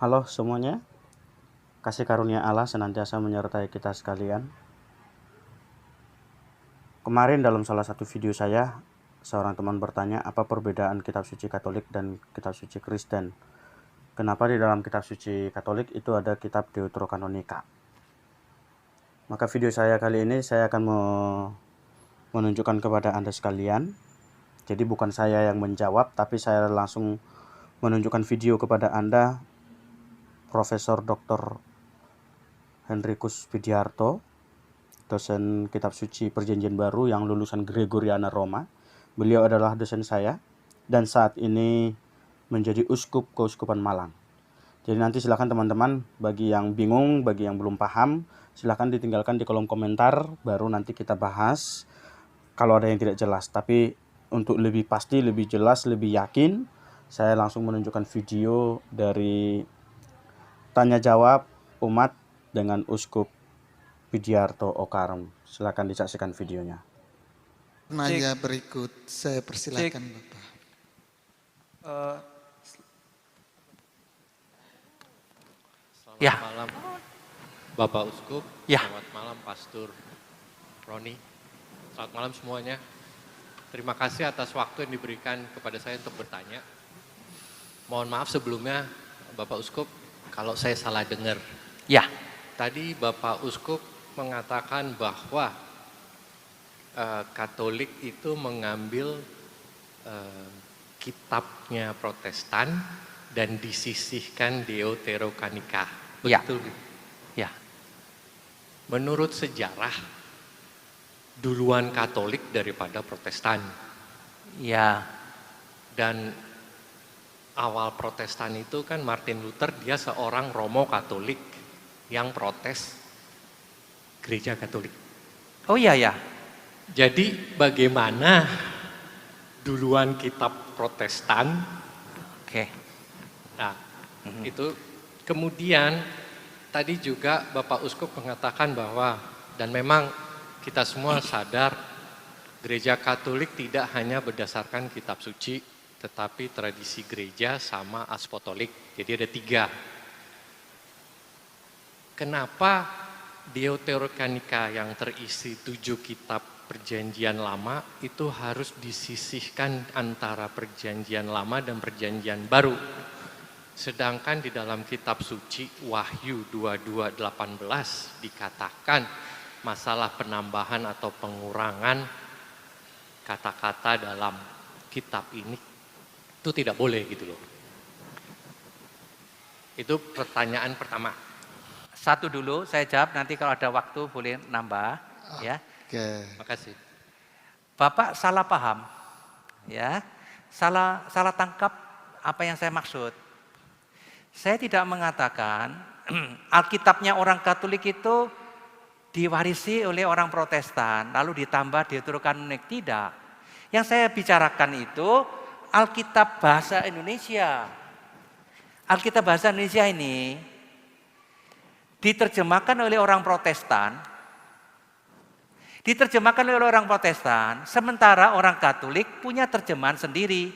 Halo semuanya, kasih karunia Allah senantiasa menyertai kita sekalian. Kemarin dalam salah satu video saya, seorang teman bertanya apa perbedaan kitab suci Katolik dan kitab suci Kristen. Kenapa di dalam kitab suci Katolik itu ada kitab Deuterokanonika. Maka video saya kali ini saya akan menunjukkan kepada Anda sekalian. Jadi bukan saya yang menjawab, tapi saya langsung menunjukkan video kepada Anda, Profesor Dr. Henrikus Widiarto, dosen kitab suci Perjanjian Baru yang lulusan Gregoriana Roma. Beliau adalah dosen saya dan saat ini menjadi uskup Keuskupan Malang. Jadi nanti silakan teman-teman, bagi yang bingung, bagi yang belum paham, silakan ditinggalkan di kolom komentar, baru nanti kita bahas kalau ada yang tidak jelas. Tapi untuk lebih pasti, lebih jelas, lebih yakin, saya langsung menunjukkan video dari tanya jawab umat dengan Uskup Widiarto Okarum. Silakan disaksikan videonya. Nanya berikut, saya persilakan Bapak. Selamat malam Bapak Uskup, selamat malam Pastor Roni, selamat malam semuanya. Terima kasih atas waktu yang diberikan kepada saya untuk bertanya. Mohon maaf sebelumnya Bapak Uskup kalau saya salah dengar. Ya. Tadi Bapak Uskup mengatakan bahwa Katolik itu mengambil kitabnya Protestan dan disisihkan Deuterokanonika. Betul? Ya. Menurut sejarah, duluan Katolik daripada Protestan. Ya. Dan awal Protestan itu kan Martin Luther, dia seorang Romo Katolik yang protes gereja Katolik. Oh iya ya. Jadi bagaimana duluan kitab Protestan? Oke. Nah, itu kemudian tadi juga Bapak Uskup mengatakan bahwa, dan memang kita semua sadar gereja Katolik tidak hanya berdasarkan kitab suci, tetapi tradisi gereja sama apostolik. Jadi ada 3. Kenapa Deuterokanonika yang terisi 7 kitab Perjanjian Lama itu harus disisihkan antara Perjanjian Lama dan Perjanjian Baru? Sedangkan di dalam kitab suci Wahyu 22:18 dikatakan masalah penambahan atau pengurangan kata-kata dalam kitab ini itu tidak boleh gitu loh. Itu pertanyaan pertama. Satu dulu saya jawab, nanti kalau ada waktu boleh nambah. Ya. Oke. Makasih. Bapak salah paham. Ya. Salah tangkap apa yang saya maksud. Saya tidak mengatakan Alkitabnya orang Katolik itu diwarisi oleh orang Protestan, lalu ditambah Deuterokanonik. Tidak. Yang saya bicarakan itu Alkitab bahasa Indonesia. Alkitab bahasa Indonesia ini diterjemahkan oleh orang Protestan. Diterjemahkan oleh orang Protestan, sementara orang Katolik punya terjemahan sendiri.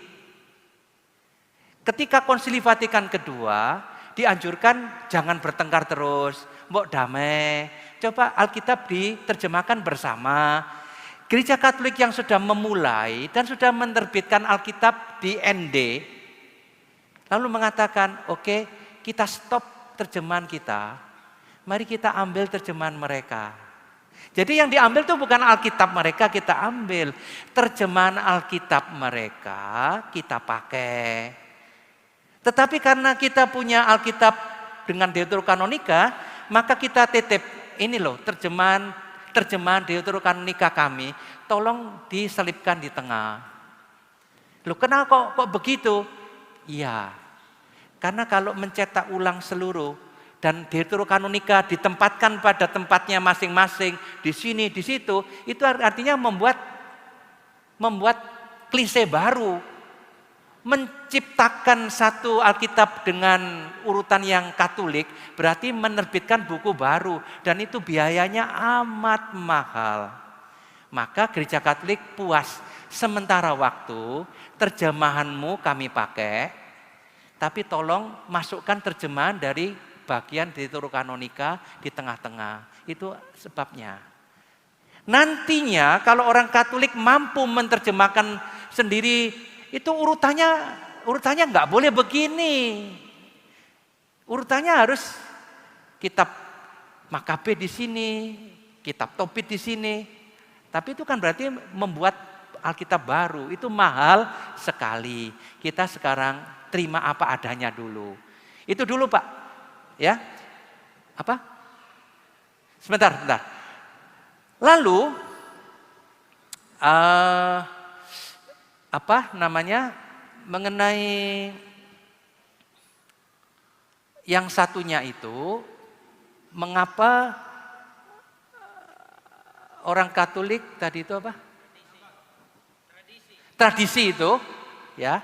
Ketika Konsili Vatikan kedua, dianjurkan jangan bertengkar terus, mbok damai. Coba Alkitab diterjemahkan bersama. Gereja Katolik yang sudah memulai dan sudah menerbitkan Alkitab di ND, lalu mengatakan, oke, kita stop terjemahan kita. Mari kita ambil terjemahan mereka. Jadi yang diambil itu bukan Alkitab mereka, kita ambil. Terjemahan Alkitab mereka kita pakai. Tetapi karena kita punya Alkitab dengan Deuterokanonika, maka kita titip, ini loh terjemahan Deuterokanonika kami, tolong diselipkan di tengah. Loh kenapa kok begitu? Iya, karena kalau mencetak ulang seluruh, dan Deuterokanonika ditempatkan pada tempatnya masing-masing, di sini, di situ, itu artinya membuat klise baru, menciptakan satu Alkitab dengan urutan yang Katolik, berarti menerbitkan buku baru, dan itu biayanya amat mahal. Maka gereja Katolik puas, sementara waktu terjemahanmu kami pakai, Tapi tolong masukkan terjemahan dari bagian Deuterokanonika di tengah-tengah. Itu sebabnya. Nantinya kalau orang Katolik mampu menerjemahkan sendiri, itu urutannya nggak boleh begini. Urutannya harus kitab Makabe di sini, kitab Tobit di sini. Tapi itu kan berarti membuat Alkitab baru. Itu mahal sekali. Kita sekarang terima apa adanya dulu. Itu dulu Pak. Ya. Apa? Sebentar. Lalu mengenai yang satunya itu, mengapa orang Katolik tadi itu apa? Tradisi itu, ya.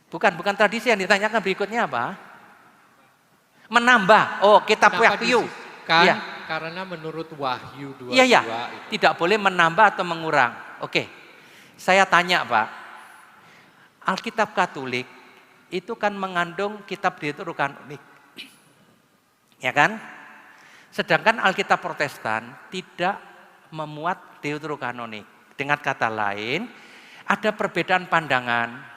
Bukan tradisi yang ditanyakan berikutnya apa? Menambah. Oh, kitab Wahyu. Kan Ya. karena menurut Wahyu 22 Iya. itu. Tidak boleh menambah atau mengurang. Oke. Saya tanya, Pak. Alkitab Katolik itu kan mengandung kitab Deuterokanonik. Ya kan? Sedangkan Alkitab Protestan tidak memuat Deuterokanonik. Dengan kata lain, ada perbedaan pandangan.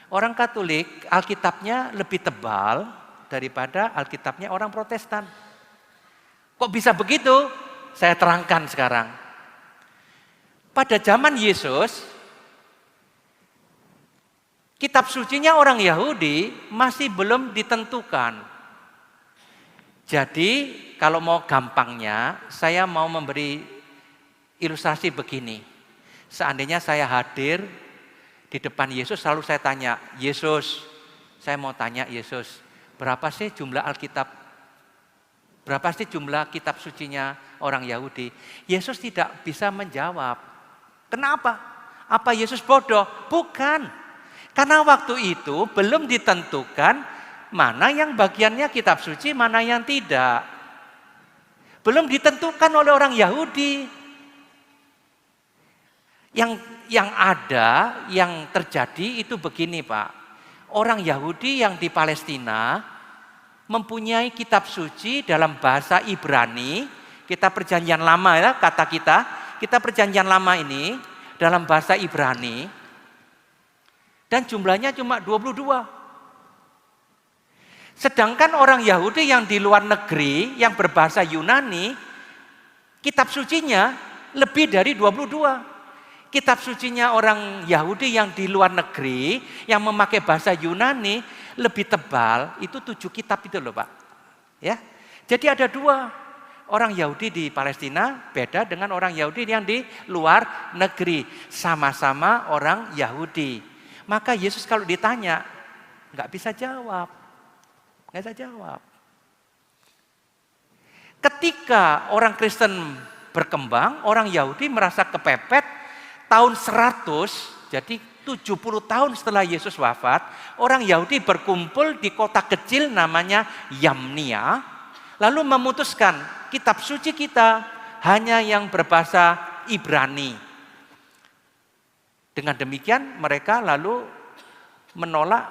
Orang Katolik, Alkitabnya lebih tebal daripada Alkitabnya orang Protestan. Kok bisa begitu? Saya terangkan sekarang. Pada zaman Yesus, kitab sucinya orang Yahudi masih belum ditentukan. Jadi, kalau mau gampangnya, saya mau memberi ilustrasi begini. Seandainya saya hadir di depan Yesus, selalu saya tanya, Yesus, saya mau tanya Yesus, berapa sih jumlah Alkitab? Berapa sih jumlah kitab sucinya orang Yahudi? Yesus tidak bisa menjawab. Kenapa? Apa Yesus bodoh? Bukan. Karena waktu itu belum ditentukan mana yang bagiannya kitab suci, mana yang tidak. Belum ditentukan oleh orang Yahudi. Yang ada, yang terjadi itu begini Pak. Orang Yahudi yang di Palestina mempunyai kitab suci dalam bahasa Ibrani. Kitab Perjanjian Lama ya kata kita. Kitab Perjanjian Lama ini dalam bahasa Ibrani. Dan jumlahnya cuma 22. Sedangkan orang Yahudi yang di luar negeri, yang berbahasa Yunani, kitab sucinya lebih dari 22. Kitab sucinya orang Yahudi yang di luar negeri, yang memakai bahasa Yunani, lebih tebal, itu 7 kitab itu loh Pak. Ya, jadi ada 2. Orang Yahudi di Palestina beda dengan orang Yahudi yang di luar negeri. Sama-sama orang Yahudi. Maka Yesus kalau ditanya, nggak bisa jawab. Nggak bisa jawab. Ketika orang Kristen berkembang, orang Yahudi merasa kepepet, tahun 100, jadi 70 tahun setelah Yesus wafat, orang Yahudi berkumpul di kota kecil namanya Yamnia, lalu memutuskan kitab suci kita hanya yang berbahasa Ibrani. Dengan demikian mereka lalu menolak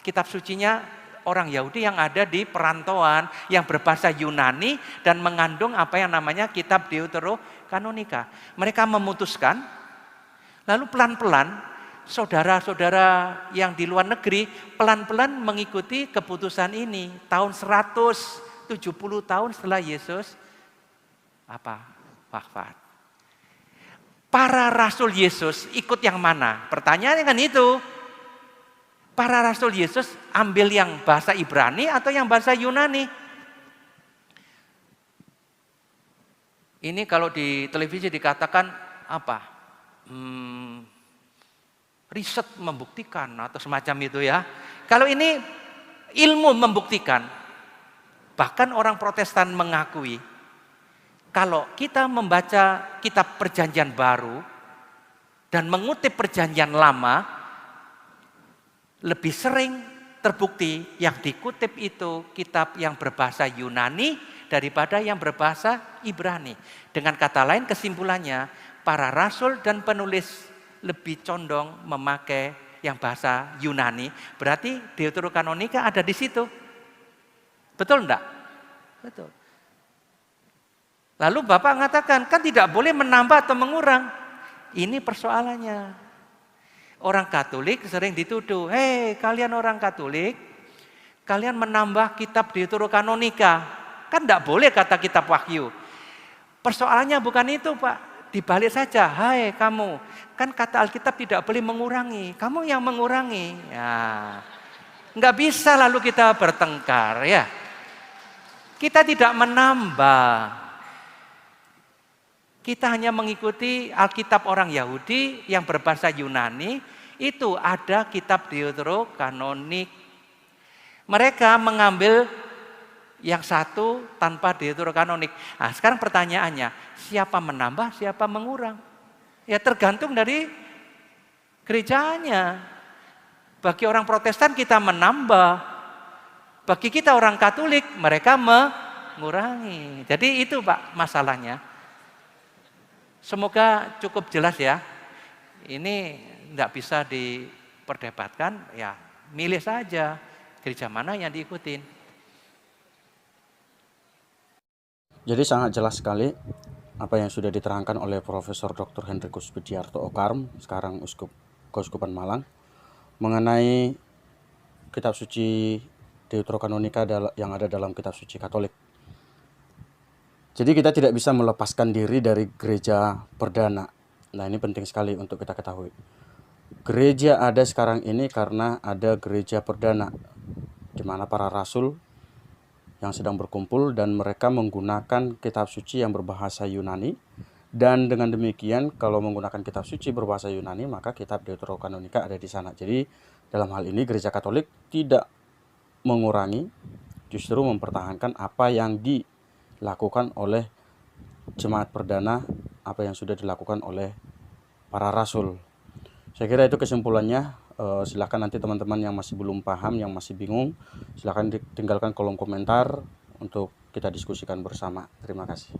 kitab sucinya orang Yahudi yang ada di perantauan yang berbahasa Yunani dan mengandung apa yang namanya kitab Deuterokanonika. Mereka memutuskan, lalu pelan-pelan saudara-saudara yang di luar negeri pelan-pelan mengikuti keputusan ini. Tahun 170 tahun setelah Yesus wafat. Para rasul Yesus ikut yang mana? Pertanyaannya kan itu. Para rasul Yesus ambil yang bahasa Ibrani atau yang bahasa Yunani? Ini kalau di televisi dikatakan apa? Riset membuktikan atau semacam itu ya. Kalau ini ilmu membuktikan. Bahkan orang Protestan mengakui kalau kita membaca kitab Perjanjian Baru dan mengutip Perjanjian Lama, lebih sering terbukti yang dikutip itu kitab yang berbahasa Yunani daripada yang berbahasa Ibrani. Dengan kata lain kesimpulannya, para rasul dan penulis lebih condong memakai yang bahasa Yunani, berarti Deuterokanonika ada di situ. Betul enggak? Betul. Lalu Bapak mengatakan, kan tidak boleh menambah atau mengurang. Ini persoalannya. Orang Katolik sering dituduh, hei kalian orang Katolik, kalian menambah kitab Deuterokanonika. Kan tidak boleh kata kitab Wahyu. Persoalannya bukan itu Pak, dibalik saja, hai kamu, kan kata Alkitab tidak boleh mengurangi, kamu yang mengurangi. Ya, nggak bisa lalu kita bertengkar ya. Kita tidak menambah. Kita hanya mengikuti Alkitab orang Yahudi yang berbahasa Yunani, itu ada kitab Deuterokanonik. Mereka mengambil yang satu tanpa Deuterokanonik. Nah, sekarang pertanyaannya, siapa menambah, siapa mengurang? Ya tergantung dari gerejanya. Bagi orang Protestan kita menambah, bagi kita orang Katolik mereka mengurangi. Jadi itu Pak masalahnya. Semoga cukup jelas ya. Ini tidak bisa diperdebatkan, ya milih saja gereja mana yang diikutin. Jadi sangat jelas sekali apa yang sudah diterangkan oleh Profesor Dr. Hendrikus Widiarto Okarm, sekarang Keuskupan Malang, mengenai kitab suci Deuterokanonika yang ada dalam kitab suci Katolik. Jadi kita tidak bisa melepaskan diri dari gereja perdana. Nah, ini penting sekali untuk kita ketahui. Gereja ada sekarang ini karena ada gereja perdana, di mana para rasul yang sedang berkumpul dan mereka menggunakan kitab suci yang berbahasa Yunani. Dan dengan demikian, kalau menggunakan kitab suci berbahasa Yunani, maka kitab Deuterokanonika ada di sana. Jadi dalam hal ini gereja Katolik tidak mengurangi, justru mempertahankan apa yang dilakukan oleh jemaat perdana, apa yang sudah dilakukan oleh para rasul. Saya kira itu kesimpulannya. Silakan nanti teman-teman yang masih belum paham, yang masih bingung, silakan tinggalkan kolom komentar untuk kita diskusikan bersama. Terima kasih.